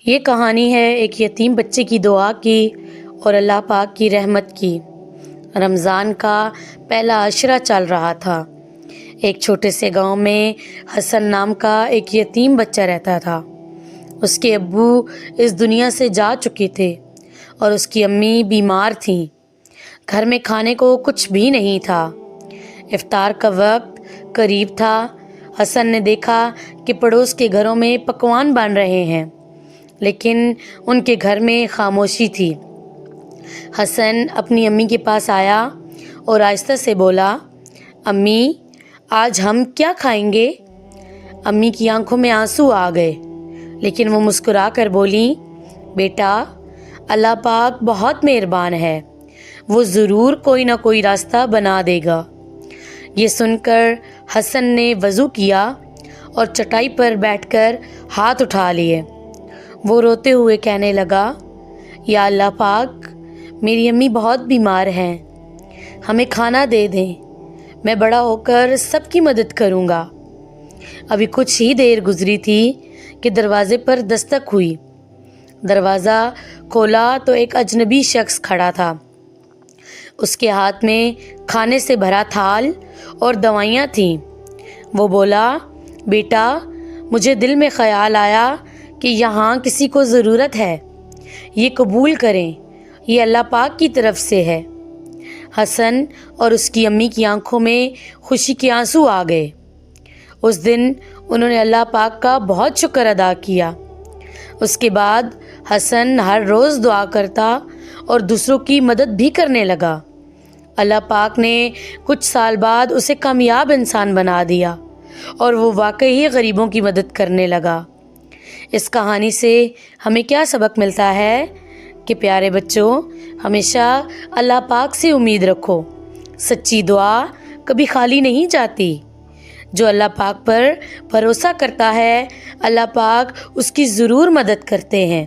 یہ کہانی ہے ایک یتیم بچے کی دعا کی اور اللہ پاک کی رحمت کی۔ رمضان کا پہلا عشرہ چل رہا تھا۔ ایک چھوٹے سے گاؤں میں حسن نام کا ایک یتیم بچہ رہتا تھا۔ اس کے ابو اس دنیا سے جا چکے تھے اور اس کی امی بیمار تھیں۔ گھر میں کھانے کو کچھ بھی نہیں تھا۔ افطار کا وقت قریب تھا۔ حسن نے دیکھا کہ پڑوس کے گھروں میں پکوان بن رہے ہیں، لیکن ان کے گھر میں خاموشی تھی۔ حسن اپنی امی کے پاس آیا اور آہستہ سے بولا، امی، آج ہم کیا کھائیں گے؟ امی کی آنکھوں میں آنسو آ گئے، لیکن وہ مسکرا کر بولی، بیٹا، اللہ پاک بہت مہربان ہے، وہ ضرور کوئی نہ کوئی راستہ بنا دے گا۔ یہ سن کر حسن نے وضو کیا اور چٹائی پر بیٹھ کر ہاتھ اٹھا لیے۔ وہ روتے ہوئے کہنے لگا، یا اللہ پاک، میری امی بہت بیمار ہیں، ہمیں کھانا دے دیں، میں بڑا ہو کر سب کی مدد کروں گا۔ ابھی کچھ ہی دیر گزری تھی کہ دروازے پر دستک ہوئی۔ دروازہ کھولا تو ایک اجنبی شخص کھڑا تھا۔ اس کے ہاتھ میں کھانے سے بھرا تھال اور دوائیاں تھیں۔ وہ بولا، بیٹا، مجھے دل میں خیال آیا کہ یہاں کسی کو ضرورت ہے، یہ قبول کریں، یہ اللہ پاک کی طرف سے ہے۔ حسن اور اس کی امی کی آنکھوں میں خوشی کے آنسو آ گئے۔ اس دن انہوں نے اللہ پاک کا بہت شکر ادا کیا۔ اس کے بعد حسن ہر روز دعا کرتا اور دوسروں کی مدد بھی کرنے لگا۔ اللہ پاک نے کچھ سال بعد اسے کامیاب انسان بنا دیا اور وہ واقعی غریبوں کی مدد کرنے لگا۔ اس کہانی سے ہمیں کیا سبق ملتا ہے کہ پیارے بچوں، ہمیشہ اللہ پاک سے امید رکھو۔ سچی دعا کبھی خالی نہیں جاتی۔ جو اللہ پاک پر بھروسہ کرتا ہے، اللہ پاک اس کی ضرور مدد کرتے ہیں۔